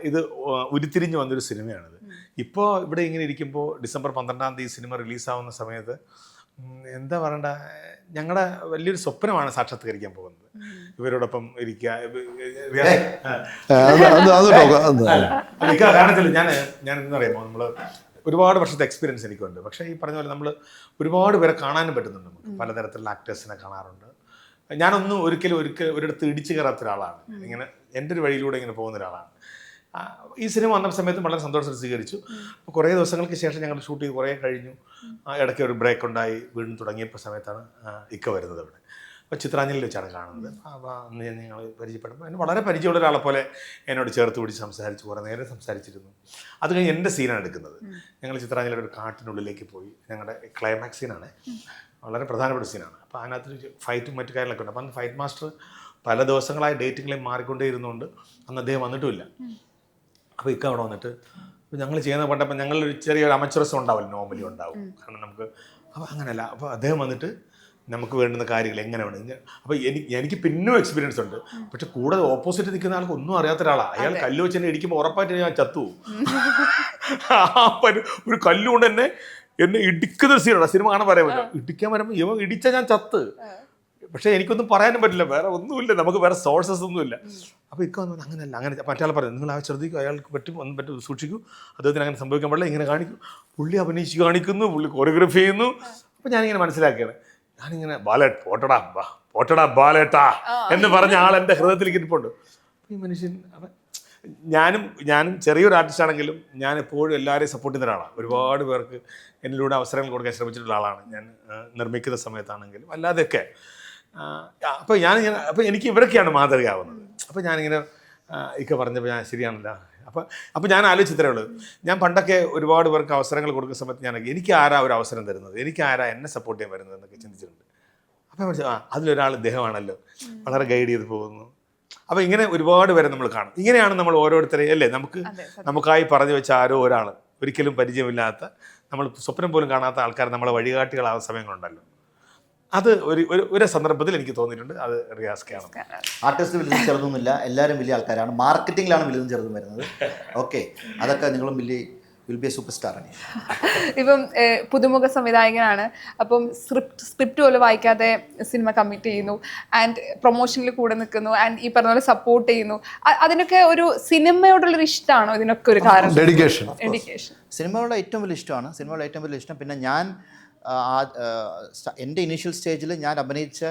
Speaker 3: ഇത് ഉരുത്തിരിഞ്ഞ് വന്നൊരു സിനിമയാണിത്. ഇപ്പോൾ ഇവിടെ ഇങ്ങനെ ഇരിക്കുമ്പോൾ ഡിസംബർ 12 സിനിമ റിലീസാവുന്ന സമയത്ത് എന്താ പറയണ്ട, ഞങ്ങളുടെ വലിയൊരു സ്വപ്നമാണ് സാക്ഷാത്കരിക്കാൻ പോകുന്നത്. ഇവരോടൊപ്പം ഇരിക്കുക. കാരണത്തിൽ ഞാൻ എന്നറിയാമോ, നമ്മൾ ഒരുപാട് വർഷത്തെ എക്സ്പീരിയൻസ് എനിക്കുണ്ട്. പക്ഷേ ഈ പറഞ്ഞ പോലെ നമ്മൾ ഒരുപാട് പേരെ കാണാനും പറ്റുന്നുണ്ട്. നമുക്ക് പലതരത്തിലുള്ള ആക്ടേഴ്സിനെ കാണാറുണ്ട്. ഞാനൊന്നും ഒരിടത്ത് ഇടിച്ചു കയറാത്ത ഒരാളാണ്. ഇങ്ങനെ എൻ്റെ ഒരു വഴിയിലൂടെ ഇങ്ങനെ പോകുന്ന ഒരാളാണ്. ഈ സിനിമ വന്ന സമയത്തും വളരെ സന്തോഷത്തിൽ സ്വീകരിച്ചു. കുറേ ദിവസങ്ങൾക്ക് ശേഷം ഞങ്ങൾ ഷൂട്ട് ചെയ്ത് കുറേ കഴിഞ്ഞു. ഇടയ്ക്ക് ഒരു ബ്രേക്ക് ഉണ്ടായി, വീണ്ടും തുടങ്ങിയപ്പോൾ സമയത്താണ് ഇക്ക വരുന്നത് അവിടെ. അപ്പോൾ ചിത്രാഞ്ജലിയിൽ വെച്ചാണ് കാണുന്നത്. അപ്പോൾ അന്ന് ഞങ്ങൾ പരിചയപ്പെടുമ്പോൾ എന്നെ വളരെ പരിചയമുള്ള ഒരാളെ പോലെ എന്നോട് ചേർത്ത് പിടിച്ച് സംസാരിച്ചു, കുറേ നേരം സംസാരിച്ചിരുന്നു. അത് കഴിഞ്ഞ് എൻ്റെ സീനാണ് എടുക്കുന്നത്. ഞങ്ങൾ ചിത്രാഞ്ജലിയുടെ ഒരു കാട്ടിനുള്ളിലേക്ക് പോയി. ഞങ്ങളുടെ ക്ലൈമാക്സ് സീനാണ്, വളരെ പ്രധാനപ്പെട്ട സീനാണ്. അപ്പോൾ അതിനകത്ത് ഫൈറ്റും മറ്റു കാര്യങ്ങളൊക്കെ ഉണ്ട്. അപ്പോൾ അന്ന് ഫൈറ്റ് മാസ്റ്റർ പല ദിവസങ്ങളായി ഡേറ്റുകളെ മാറിക്കൊണ്ടേ ഇരുന്നുകൊണ്ട് അന്ന് അദ്ദേഹം വന്നിട്ടുമില്ല. അപ്പോൾ ഇക്ക അവിടെ വന്നിട്ട് ഞങ്ങൾ ചെയ്യുന്ന പണ്ടപ്പോൾ ഞങ്ങളൊരു ചെറിയൊരു അമച്ചുറസം ഉണ്ടാവില്ല, നോർമലി ഉണ്ടാവും. കാരണം നമുക്ക് അപ്പോൾ അങ്ങനെയല്ല. അപ്പോൾ അദ്ദേഹം വന്നിട്ട് നമുക്ക് വേണ്ടുന്ന കാര്യങ്ങൾ എങ്ങനെ വേണം. അപ്പോൾ എനിക്ക് പിന്നും എക്സ്പീരിയൻസ് ഉണ്ട്. പക്ഷെ കൂടെ ഓപ്പോസിറ്റ് നിൽക്കുന്ന ആൾക്ക് ഒന്നും അറിയാത്ത ഒരാളാണ്. അയാൾ കല്ല് വെച്ച് എന്നെ ഇടിക്കുമ്പോൾ ഉറപ്പായിട്ട് ഞാൻ ചത്തു. ഒരു കല്ലുകൊണ്ട് എന്നെ ഇടിക്കുന്ന സീനാണ്. സിനിമ കാണാൻ പറയാൻ പറ്റും. ഇടിക്കാൻ വരുമ്പോൾ ഇവ ഇടിച്ചാൽ ഞാൻ ചത്ത്. പക്ഷേ എനിക്കൊന്നും പറയാനും പറ്റില്ല, വേറെ ഒന്നുമില്ല, നമുക്ക് വേറെ സോഴ്സസ് ഒന്നുമില്ല. അപ്പോൾ ഇക്ക വന്നു അങ്ങനെയല്ല, അങ്ങനെ മറ്റാൾ പറഞ്ഞു നിങ്ങൾ ആ ശ്രദ്ധിക്കും, അയാൾക്ക് പറ്റും സൂക്ഷിക്കൂ, അദ്ദേഹത്തിന് അങ്ങനെ സംഭവിക്കാൻ പാടില്ല, ഇങ്ങനെ കാണിക്കും. പുള്ളി അഭിനയിച്ച് കാണിക്കുന്നു, പുള്ളി കൊറിയോഗ്രഫി ചെയ്യുന്നു. അപ്പോൾ ഞാനിങ്ങനെ മനസ്സിലാക്കിയാണ്, ഞാനിങ്ങനെ ബാലേട്ട് പോട്ടടാ ബാലേട്ടാ എന്ന് പറഞ്ഞ ആൾ എൻ്റെ ഹൃദയത്തിലേക്ക് ഇരിപ്പുണ്ട്. ഈ മനുഷ്യൻ ഞാനും ചെറിയൊരു ആർട്ടിസ്റ്റ് ആണെങ്കിലും ഞാൻ എപ്പോഴും എല്ലാവരെയും സപ്പോർട്ട് ചെയ്യുന്ന ഒരാളാണ്. ഒരുപാട് പേർക്ക് എന്നിലൂടെ അവസരങ്ങൾ കൊടുക്കാൻ ശ്രമിച്ചിട്ടുള്ള ആളാണ് ഞാൻ, നിർമ്മിക്കുന്ന സമയത്താണെങ്കിലും അല്ലാതെയൊക്കെ. അപ്പോൾ എനിക്ക് ഇവരൊക്കെയാണ് മാതൃകയാവുന്നത്. അപ്പോൾ ഞാനിങ്ങനെ ഇക്ക പറഞ്ഞപ്പോൾ ഞാൻ ശരിയാണല്ലോ. അപ്പോൾ ഞാൻ ആലോചിച്ചിത്രേ ഉള്ളൂ, ഞാൻ പണ്ടൊക്കെ ഒരുപാട് പേർക്ക് അവസരങ്ങൾ കൊടുക്കുന്ന സമയത്ത് എനിക്ക് ആരാ ഒരു അവസരം തരുന്നത്, എനിക്ക് ആരാ എന്നെ സപ്പോർട്ട് ചെയ്യാൻ വരുന്നത് എന്നൊക്കെ ചിന്തിച്ചിട്ടുണ്ട്. അപ്പോൾ അതിലൊരാൾ ഇദ്ദേഹമാണല്ലോ, വളരെ ഗൈഡ് ചെയ്ത് പോകുന്നു. അപ്പോൾ ഇങ്ങനെ ഒരുപാട് പേരെ നമ്മൾ കാണും. ഇങ്ങനെയാണ് നമ്മൾ ഓരോരുത്തരെയും അല്ലേ, നമുക്കായി പറഞ്ഞു വെച്ച ആരോ ഒരാൾ, ഒരിക്കലും പരിചയമില്ലാത്ത, നമ്മൾ സ്വപ്നം പോലും കാണാത്ത ആൾക്കാർ നമ്മളെ വഴികാട്ടികളാവുന്ന സമയങ്ങളുണ്ടല്ലോ. അത് ഒരു സന്ദർഭത്തിൽ എനിക്ക് തോന്നിയിട്ടുണ്ട്, അത് റിയാസ്ക്കാണ്.
Speaker 2: ആർട്ടിസ്റ്റ് വലുതും ചെറുതൊന്നുമില്ല, എല്ലാവരും വലിയ ആൾക്കാരാണ്. മാർക്കറ്റിംഗിലാണ് വലുതും ചെറുതും വരുന്നത്. ഓക്കെ, അതൊക്കെ നിങ്ങളും will be A super star ആണ്.
Speaker 4: ഇപ്പം പുതുമുഖ സംവിധായകനാണ്, അപ്പം സ്ക്രിപ്റ്റ് പോലും വായിക്കാതെ സിനിമ കമ്മിറ്റ് ചെയ്യുന്നു, ആൻഡ് പ്രൊമോഷനിൽ കൂടെ നിൽക്കുന്നു, ആൻഡ് ഈ പറഞ്ഞ പോലെ സപ്പോർട്ട് ചെയ്യുന്നു. അതിനൊക്കെ ഒരു സിനിമയോടുള്ളൊരു ഇഷ്ടമാണോ ഇതിനൊക്കെ ഒരു കാരണം?
Speaker 1: ഡെഡിക്കേഷൻ.
Speaker 2: സിനിമയോട് ഏറ്റവും വലിയ ഇഷ്ടമാണ്. പിന്നെ ഞാൻ എൻ്റെ ഇനീഷ്യൽ സ്റ്റേജിൽ ഞാൻ അഭിനയിച്ച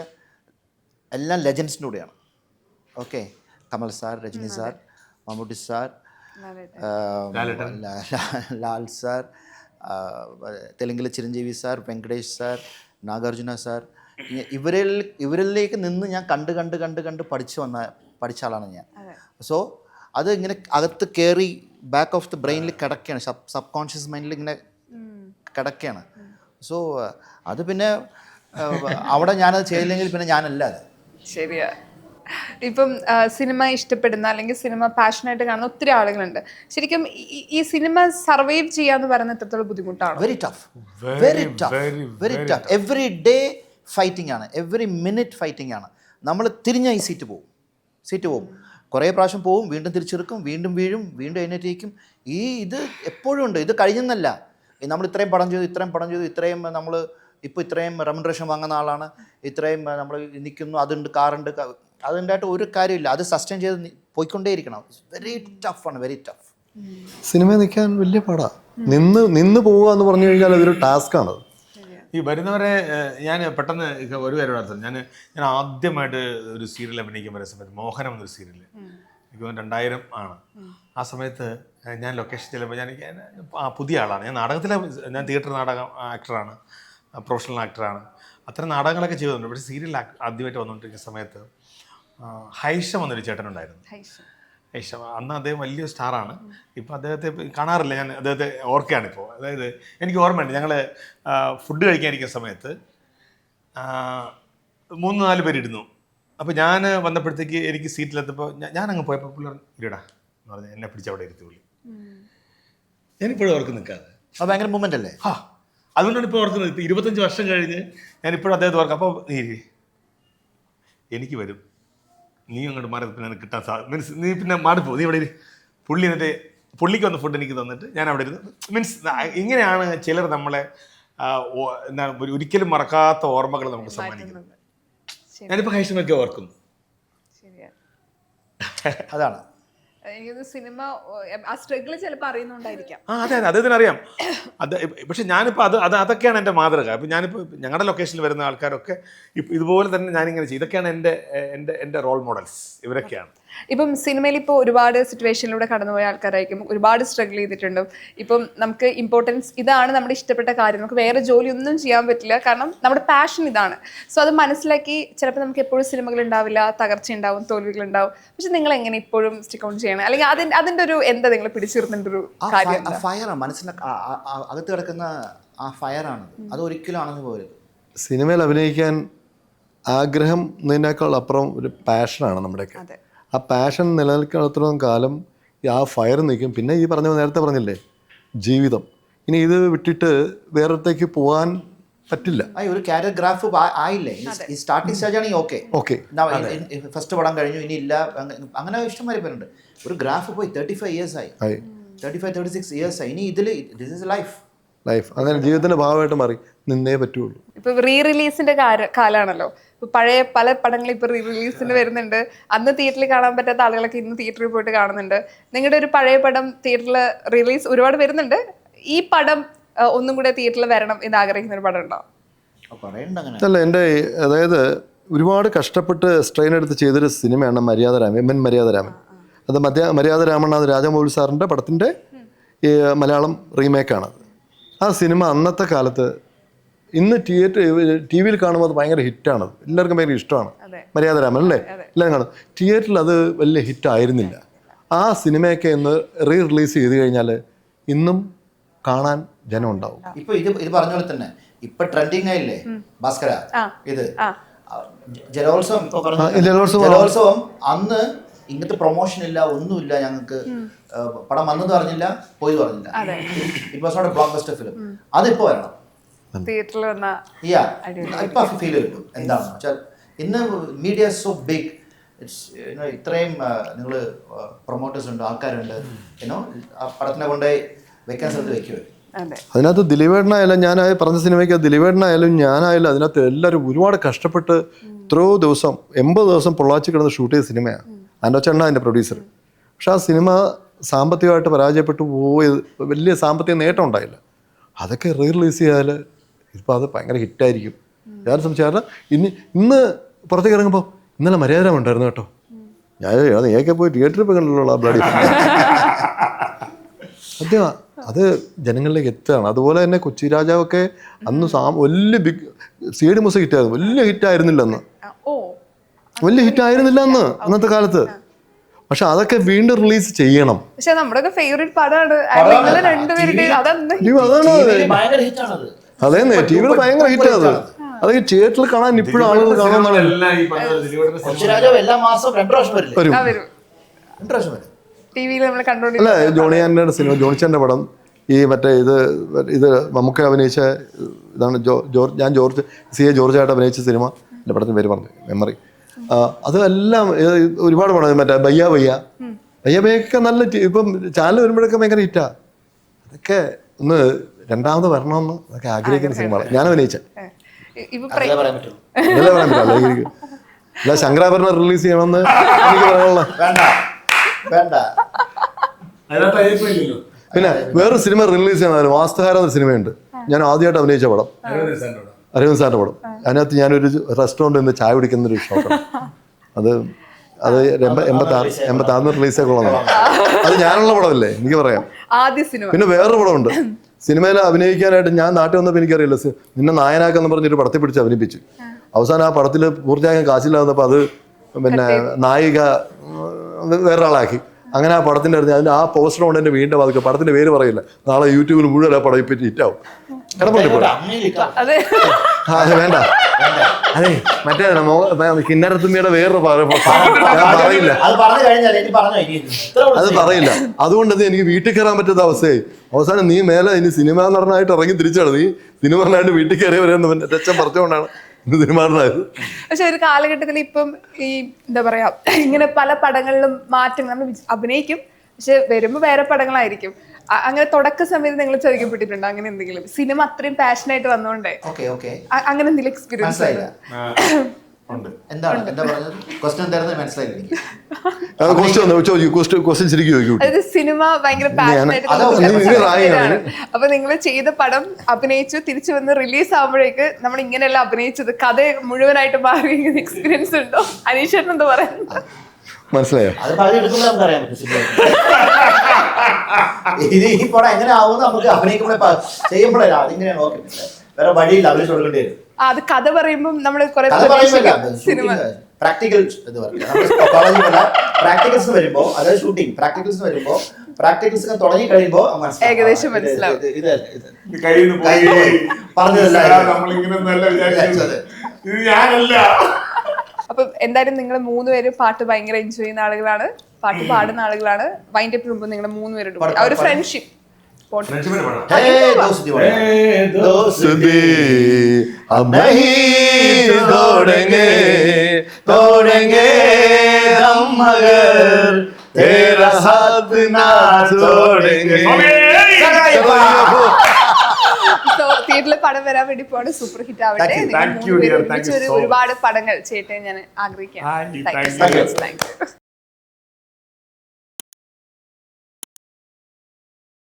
Speaker 2: എല്ലാം ലെജൻസിൻ്റെ കൂടെയാണ്. Okay, Kamal sir, Rajini sir, Mammootty sir, Lal sir, തെലുങ്കിലെ Chiranjeevi sir, Venkatesh sir, Nagarjuna sir, ഇവരിലേക്ക് നിന്ന് ഞാൻ കണ്ട് പഠിച്ച ആളാണ് ഞാൻ. സോ അത് ഇങ്ങനെ അകത്ത് കയറി ബാക്ക് ഓഫ് ദി ബ്രെയിനിൽ കിടക്കുകയാണ്, സബ് കോൺഷ്യസ് മൈൻഡിൽ ഇങ്ങനെ കിടക്കുകയാണ്. സോ അത് പിന്നെ അവിടെ ഞാനത് ചെയ്തില്ലെങ്കിൽ പിന്നെ ഞാനല്ല അത്.
Speaker 4: ശരിയാ. ഇപ്പം സിനിമ ഇഷ്ടപ്പെടുന്ന അല്ലെങ്കിൽ സിനിമ പാഷനായിട്ട് കാണുന്ന ഒത്തിരി ആളുകളുണ്ട്. ശരിക്കും ഈ സിനിമ സർവൈവ് ചെയ്യാന്ന് പറയുന്നത് എത്രത്തോളം ബുദ്ധിമുട്ടാണ്?
Speaker 2: Very tough. Every day fighting ആണ്, എവറി മിനിറ്റ് ഫൈറ്റിംഗ് ആണ്. നമ്മൾ തിരിഞ്ഞ ഈ സീറ്റ് പോവും, കുറേ പ്രാവശ്യം പോവും, വീണ്ടും തിരിച്ചെടുക്കും, വീണ്ടും വീഴും, വീണ്ടും എഴുന്നേറ്റിരിക്കും. ഇത് എപ്പോഴും ഉണ്ട്. ഇത് കഴിഞ്ഞെന്നല്ല, നമ്മൾ ഇത്രയും പടം ചെയ്തു, ഇത്രയും നമ്മൾ ഇപ്പോൾ ഇത്രയും റെമ്യൂണറേഷൻ വാങ്ങുന്ന ആളാണ്, ഇത്രയും നമ്മൾ നിൽക്കുന്നു, അതുണ്ട്, കാറുണ്ട്, അതുണ്ടായിട്ട് ഒരു കാര്യമില്ല. അത് സസ്റ്റെയിൻ ചെയ്ത് പോയിക്കൊണ്ടേയിരിക്കണം. Very tough.
Speaker 1: സിനിമ നിൽക്കാൻ വലിയ പാടാ. നിന്ന് പോവുക എന്ന് പറഞ്ഞു കഴിഞ്ഞാൽ അതൊരു ടാസ്ക്കാണ്.
Speaker 3: ഈ വരുന്നവരെ ഞാൻ പെട്ടെന്ന് ഒരു കാര്യം നടത്തും. ഞാൻ ആദ്യമായിട്ട് ഒരു സീരിയൽ അഭിനയിക്കാൻ വരുന്ന സമയത്ത്, മോഹനം എന്നൊരു സീരിയൽ, എനിക്ക് 2000 ആണ്. ആ സമയത്ത് ഞാൻ ലൊക്കേഷൻ ചെല്ലുമ്പോൾ പുതിയ ആളാണ്. ഞാൻ തിയേറ്റർ നാടകം ആക്ടറാണ്, പ്രൊഫഷണൽ ആക്ടറാണ്. അത്തരം നാടകങ്ങളൊക്കെ ചെയ്തിട്ടുണ്ട്. പക്ഷേ സീരിയൽ ആദ്യമായിട്ട് വന്നുകൊണ്ടിരിക്കുന്ന സമയത്ത് ഹൈഷം എന്നൊരു ചേട്ടനുണ്ടായിരുന്നു. ഹൈഷം അന്ന് അദ്ദേഹം വലിയൊരു സ്റ്റാറാണ്. ഇപ്പോൾ അദ്ദേഹത്തെ കാണാറില്ല, ഞാൻ അദ്ദേഹത്തെ ഓർക്കുകയാണ് ഇപ്പോൾ. അതായത് എനിക്ക് ഓർമ്മയുണ്ട്, ഞങ്ങൾ ഫുഡ് കഴിക്കാനിരിക്കുന്ന സമയത്ത് 3-4 പേരിരുന്നു. അപ്പോൾ ഞാൻ വന്നപ്പോഴത്തേക്ക് എനിക്ക് സീറ്റിലെത്തപ്പോൾ ഞാനങ്ങ് പോയപ്പോൾ പുള്ളി ഇല്ലടാ എന്ന് പറഞ്ഞ് എന്നെ പിടിച്ച് അവിടെ ഇരുത്തി പുള്ളി. ഞാനിപ്പോഴും ഓർക്ക് നിൽക്കാതെ.
Speaker 2: അത് ഭയങ്കര മൂമെൻ്റ് അല്ലേ?
Speaker 3: അതുകൊണ്ടാണ് ഇപ്പോൾ ഓർക്കുന്നത്. ഇപ്പോൾ 25 വർഷം കഴിഞ്ഞ് ഞാനിപ്പോഴും അദ്ദേഹത്തെ ഓർക്കാം. അപ്പോൾ എനിക്ക് വരും, നീ അങ്ങോട്ട് മാറി, പിന്നെ കിട്ടാൻ മീൻസ് നീ പിന്നെ മാറിപ്പോ, നീ ഇവിടെ പുള്ളി എന്നിട്ട് പുള്ളിക്ക് വന്ന ഫുഡ് എനിക്ക് തന്നിട്ട് ഞാൻ അവിടെ ഇരുന്നു. മീൻസ് ഇങ്ങനെയാണ് ചിലർ നമ്മളെ എന്താണ് ഒരിക്കലും മറക്കാത്ത ഓർമ്മകൾ നമുക്ക് സമ്മാനിക്കുന്നത്. ഞാനിപ്പോൾ ഹൈഷമൊക്കെ ഓർക്കുന്നു.
Speaker 2: അതാണ്
Speaker 4: സിനിമ ആ സ്ട്രഗിൾ ചിലപ്പോൾ അറിയുന്നുണ്ടായിരിക്കാം.
Speaker 3: അതെ അദ്ദേഹത്തിന് അറിയാം. പക്ഷെ ഞാനിപ്പോൾ അതൊക്കെയാണ് എൻ്റെ മാതൃക. അപ്പം ഞാനിപ്പോൾ ഞങ്ങളുടെ ലൊക്കേഷനിൽ വരുന്ന ആൾക്കാരൊക്കെ ഇതുപോലെ തന്നെ ഞാനിങ്ങനെ ചെയ്യും. ഇതൊക്കെയാണ് എൻ്റെ റോൾ മോഡൽസ്, ഇവരൊക്കെയാണ്.
Speaker 4: ഇപ്പം സിനിമയിൽ ഇപ്പോൾ ഒരുപാട് സിറ്റുവേഷനിലൂടെ കടന്നുപോയ ആൾക്കാരായിരിക്കും, ഒരുപാട് സ്ട്രഗിൾ ചെയ്തിട്ടുണ്ട്. ഇപ്പം നമുക്ക് ഇമ്പോർട്ടൻസ് ഇതാണ്, നമ്മുടെ ഇഷ്ടപ്പെട്ട കാര്യം, നമുക്ക് വേറെ ജോലി ഒന്നും ചെയ്യാൻ പറ്റില്ല, കാരണം നമ്മുടെ പാഷൻ ഇതാണ്. സോ അത് മനസ്സിലാക്കി ചിലപ്പോൾ നമുക്ക് എപ്പോഴും സിനിമകൾ ഉണ്ടാവില്ല, തകർച്ച ഉണ്ടാവും, തോൽവികളുണ്ടാവും. പക്ഷെ നിങ്ങൾ എങ്ങനെ ഇപ്പോഴും സ്റ്റിക്ക് ഔട്ട് ചെയ്യണം, അല്ലെങ്കിൽ അതിൻ്റെ ഒരു എന്താ നിങ്ങൾ പിടിച്ചിരുന്നൊരു കാര്യം?
Speaker 2: ഫയറാണ് മനസ്സിന് അകത്ത് കിടക്കുന്ന ആ ഫയറാണ്, അത് ഒരിക്കലും ആണെന്ന് പോകരുത്.
Speaker 1: സിനിമയിൽ അഭിനയിക്കാൻ ആഗ്രഹം എന്നതിനേക്കാൾ അപ്പുറം ഒരു പാഷനാണ് നമ്മുടെയൊക്കെ. ആ പാഷൻ നിലനിൽക്കുന്നിടത്തോളം കാലം ആ ഫയർ നിൽക്കും. പിന്നെ ഈ നേരത്തെ പറഞ്ഞില്ലേ, ജീവിതം ഇനി ഇത് വിട്ടിട്ട് വേറൊരിടത്തേക്ക് പോകാൻ പറ്റില്ല.
Speaker 2: ഒരു കാരിയർ ഗ്രാഫ് ആയില്ലേ, ഈ സ്റ്റാർട്ടിംഗ് സ്റ്റേജ് ആണെങ്കിൽ ഓക്കെ, ഫസ്റ്റ് പടം കഴിഞ്ഞു, ഇനി ഇല്ല, അങ്ങനെ ഇഷ്ടംമാതിരി പേരുണ്ട്. ഒരു ഗ്രാഫ് പോയി 35 years ആയി, 35-36 years ആയി. ഇനി ദിസ് ഈസ് ലൈഫ്.
Speaker 1: അങ്ങനെ ജീവിതത്തിന്റെ ഭാഗമായിട്ട് മാറി നിന്നേ പറ്റുള്ളൂ.
Speaker 4: ഇപ്പൊ റീ റിലീസിന്റെ കാലാണല്ലോ. ഇപ്പൊ പഴയ പല പടങ്ങളും ഇപ്പൊ റിലീസിന് വരുന്നുണ്ട്. അന്ന് തിയേറ്ററിൽ കാണാൻ പറ്റാത്ത ആളുകളൊക്കെ ഇന്ന് തിയേറ്ററിൽ പോയിട്ട് കാണുന്നുണ്ട്. നിങ്ങളുടെ ഒരു പഴയ പടം തിയേറ്ററിൽ റിലീസ് ഒരുപാട് വരുന്നുണ്ട്. ഈ പടം ഒന്നും കൂടെ തിയേറ്ററിൽ വരണം എന്ന് ആഗ്രഹിക്കുന്ന ഒരു പടം ഉണ്ടോ?
Speaker 1: അല്ല, എൻ്റെ അതായത് ഒരുപാട് കഷ്ടപ്പെട്ട് സ്ട്രെയിൻ എടുത്ത് ചെയ്തൊരു സിനിമയാണ് മര്യാദരാമൻ, എം എൻ മര്യാദരാമൻ. അത് മര്യാദരാമൻ അത് രാജമൗലി സാറിൻ്റെ പടത്തിൻ്റെ ഈ മലയാളം റീമേക്കാണത്. ആ സിനിമ അന്നത്തെ കാലത്ത് ഇന്ന് ടി വിയിൽ കാണുമ്പോൾ അത് ഭയങ്കര ഹിറ്റാണ്. എല്ലാവർക്കും ഭയങ്കര ഇഷ്ടമാണ് മര്യാദരാമൻ അല്ലേ, എല്ലാവരും കാണും. തിയേറ്ററിൽ അത് വലിയ ഹിറ്റായിരുന്നില്ല. ആ സിനിമയൊക്കെ ഇന്ന് റിലീസ് ചെയ്ത് കഴിഞ്ഞാൽ ഇന്നും കാണാൻ ജനം ഉണ്ടാവും.
Speaker 2: ഇപ്പൊ ഇത് പറഞ്ഞ പോലെ തന്നെ ഇപ്പൊ ട്രെൻഡിങ് ആയില്ലേ ഭാസ്കര, ഇത് ജലോത്സവം അന്ന് ഇങ്ങനത്തെ പ്രൊമോഷൻ ഇല്ല, ഒന്നുമില്ല. ഞങ്ങൾക്ക് പടം വന്നത് പറഞ്ഞില്ല, പോയി പറഞ്ഞില്ല. It was not a blockbuster film. അതിപ്പോ വരണം
Speaker 4: തിയേറ്ററിൽ വന്ന
Speaker 2: ഇപ്പൊ ഫീൽ കിട്ടും. എന്താണെന്ന് വെച്ചാൽ ഇന്ന് മീഡിയ സോ ബിഗ്, ഇത്രയും നിങ്ങൾ പ്രൊമോട്ടേഴ്സ് ഉണ്ട്, ആൾക്കാരുണ്ട്. ആ പടത്തിനെ കൊണ്ടുപോയി വെക്കാൻ സ്ഥലത്ത് വെക്കുമോ?
Speaker 1: അതിനകത്ത് ദിലീപേട്ടനായാലും, ഞാൻ പറഞ്ഞ സിനിമയ്ക്ക് ദിലീപേട്ടനായാലും ഞാനായാലും അതിനകത്ത് എല്ലാവരും ഒരുപാട് കഷ്ടപ്പെട്ട് എത്രയോ ദിവസം 80 ദിവസം പൊള്ളാച്ചി കിടന്ന് ഷൂട്ട് ചെയ്ത സിനിമയാണ്. അനോച്ചണ്ണ അതിൻ്റെ പ്രൊഡ്യൂസർ. പക്ഷെ ആ സിനിമ സാമ്പത്തികമായിട്ട് പരാജയപ്പെട്ടു പോയത്, വലിയ സാമ്പത്തിക നേട്ടം ഉണ്ടായില്ല. അതൊക്കെ റിലീസ് ചെയ്താൽ ഇപ്പോൾ അത് ഭയങ്കര ഹിറ്റായിരിക്കും. ഞാൻ സംശയം ഇന്ന് പുറത്തേക്ക് ഇറങ്ങുമ്പോൾ ഇന്നലെ മര്യാദരാമൻ ഉണ്ടായിരുന്നു കേട്ടോ, ഞാൻ നീയൊക്കെ പോയി തിയേറ്ററിൽ പോയി കണ്ടുള്ള ബ്ലഡി സത്യമാ, അത് ജനങ്ങളിലേക്ക് എത്തുകയാണ്. അതുപോലെ തന്നെ കൊച്ചി രാജാവൊക്കെ അന്ന് വലിയ ബിഗ് സി.ഡി. മൂസ ഹിറ്റായിരുന്നു. വലിയ ഹിറ്റായിരുന്നില്ല അന്ന്, വലിയ ഹിറ്റായിരുന്നില്ല അന്നത്തെ കാലത്ത്. പക്ഷെ അതൊക്കെ വീണ്ടും റിലീസ് ചെയ്യണം.
Speaker 4: പക്ഷെ നമ്മുടെ ഫേവറേറ്റ് പടമാണ്.
Speaker 1: അതേന്നെ, ടി വിയിൽ ഭയങ്കര ഹിറ്റാണ് അത്. അതൊക്കെ തിയേറ്ററിൽ കാണാൻ ഇപ്പോഴും ആളുകൾ കാണുന്നതാണ്. അല്ല, ജോണി ആന്റണിയുടെ സിനിമ, ജോണിച്ചാന്റെ പടം, ഈ മറ്റേ ഇത് നമുക്ക് അഭിനയിച്ച ഇതാണ് ഞാൻ C.A. ജോർജായിട്ട് അഭിനയിച്ച സിനിമ. എൻ്റെ പടത്തിന് പേര് പറഞ്ഞു, മെമ്മറി. അതെല്ലാം ഒരുപാട് പടം, മറ്റേ ബയ്യൊക്കെ നല്ല ഇപ്പം ചാനൽ വരുമ്പോഴൊക്കെ ഭയങ്കര ഹിറ്റാ. അതൊക്കെ ഒന്ന് രണ്ടാമത് വരണമെന്ന് അതൊക്കെ ആഗ്രഹിക്കുന്ന സിനിമകളാണ് ഞാൻ അഭിനയിച്ച. അല്ല, ശങ്കരാഭരണം റിലീസ് ചെയ്യണമെന്ന് എനിക്ക് പറയാനുള്ള. പിന്നെ വേറൊരു സിനിമ റിലീസ് ചെയ്യണം, വാസ്തുഹാരം എന്ന സിനിമയുണ്ട്. ഞാൻ ആദ്യമായിട്ട് അഭിനയിച്ച പടം, അരവിന്ദ് സാറിന്റെ പടം. അതിനകത്ത് ഞാനൊരു റെസ്റ്റോറൻറ്റ് നിന്ന് ചായ കുടിക്കുന്നൊരു ഷോട്ടാണ്. അത് 86 റിലീസൊക്കെ ഉള്ളതാണ്. അത് ഞാനുള്ള പടമല്ലേ, എനിക്ക് പറയാം. പിന്നെ വേറൊരു പടമുണ്ട്, സിനിമയിൽ അഭിനയിക്കാനായിട്ട് ഞാൻ നാട്ടിൽ വന്നപ്പോൾ എനിക്കറിയില്ല, നിന്നെ നായനാക്കെന്ന് പറഞ്ഞൊരു പടത്തിൽ പിടിച്ച് അഭിനയിപ്പിച്ചു. അവസാനം ആ പടത്തിൽ പൂർത്തിയാക്കാൻ കാശില്ലാന്നപ്പോൾ അത് പിന്നെ നായിക വേറൊരാളാക്കി. അങ്ങനെ ആ പടത്തിൻ്റെ അതിൻ്റെ ആ പോസ്റ്റർ കൊണ്ട് എൻ്റെ വീണ്ടും അതൊക്കെ പടത്തിൻ്റെ പേര് പറയില്ല, നാളെ യൂട്യൂബിൽ മുഴുവൻ ആ പടം ഇപ്പം ഹിറ്റാവും. അത് വേണ്ട, അതെ മറ്റേ കിന്നരത്തുമ്മിയുടെ വേറൊരു പറയില്ല, അത് പറയില്ല. അതുകൊണ്ട് എനിക്ക് വീട്ടിൽ കയറാൻ പറ്റാത്ത അവസ്ഥയായി. അവസാനം നീ മേലെ ഇനി സിനിമ നടനായിട്ട് ഇറങ്ങി തിരിച്ചാണ്, നീ സിനിമ നടനായിട്ട് വീട്ടിൽ കയറി വരുന്ന രക്ഷം പറഞ്ഞുകൊണ്ടാണ് സിനിമാടനായത്.
Speaker 4: പക്ഷെ ഒരു കാലഘട്ടത്തിൽ ഇപ്പം ഈ എന്താ പറയാ, ഇങ്ങനെ പല പടങ്ങളിലും മാറ്റം നമ്മൾ അഭിനയിക്കും, പക്ഷെ വരുമ്പോ വേറെ പടങ്ങളായിരിക്കും. അങ്ങനെ തുടക്ക സമയത്ത് നിങ്ങൾ ചോദിക്കപ്പെട്ടിട്ടുണ്ടോ അങ്ങനെ എന്തെങ്കിലും? സിനിമ അത്രയും പാഷനായിട്ട് വന്നോണ്ടേ അങ്ങനെ എന്തെങ്കിലും എക്സ്പീരിയൻസ്? സിനിമ ഭയങ്കര പാഷനായിട്ട്, അപ്പൊ നിങ്ങൾ ചെയ്ത പടം അഭിനയിച്ചു, തിരിച്ചു വന്ന് റിലീസ് ആകുമ്പോഴേക്ക് നമ്മൾ ഇങ്ങനെയല്ല അഭിനയിച്ചത്, കഥ മുഴുവനായിട്ട് മാറി എക്സ്പീരിയൻസ് ഉണ്ടോ? അനീഷേട്ടൻ എന്താ പറയുന്നത്?
Speaker 1: മനസ്സിലായോ?
Speaker 2: ഈ പടം എങ്ങനെ ആവും നമുക്ക് അഭിനയിക്കുമ്പോഴേ ചെയ്യുമ്പോഴേ അതിങ്ങനെയാണ്. ഓക്കെ, വേറെ വഴിയില്ല, അഭിനയിച്ചു കൊടുക്കേണ്ടി വരും.
Speaker 4: അത് കഥ പറയുമ്പോൾ നമ്മൾ
Speaker 2: പ്രാക്ടിക്കൽ ഇത് പ്രാക്ടിക്കൽസ് വരുമ്പോ, അതായത് ഷൂട്ടിംഗ് പ്രാക്ടിക്കൽസ് വരുമ്പോ, പ്രാക്ടിക്കൽസ് തുടങ്ങി കഴിയുമ്പോ
Speaker 4: ഏകദേശം മനസ്സിലാവും. അപ്പൊ എന്തായാലും നിങ്ങൾ 3 പേര് പാട്ട് ഭയങ്കര എൻജോയ് ചെയ്യുന്ന ആളുകളാണ്, പാട്ട് പാടുന്ന ആളുകളാണ്. വൈൻഡപ്പിന് മുമ്പ് നിങ്ങൾ 3 പേരും ആ ഒരു ഫ്രണ്ട്ഷിപ്പ് വീട്ടില് പടം വരാൻ വേണ്ടി പോവാണ്. സൂപ്പർ ഹിറ്റ് ആവട്ടെ.
Speaker 3: Thank you,
Speaker 4: നിങ്ങൾ
Speaker 3: thank you,
Speaker 4: മൂന്നുപേരും
Speaker 3: dear. Thank you
Speaker 4: ഒരുമിച്ച്
Speaker 3: so
Speaker 4: ഒരുപാട് പടങ്ങൾ ചെയ്യട്ടെ ഞാൻ ആഗ്രഹിക്കാം.
Speaker 3: Thank you,
Speaker 4: thank
Speaker 3: thank you.
Speaker 4: U.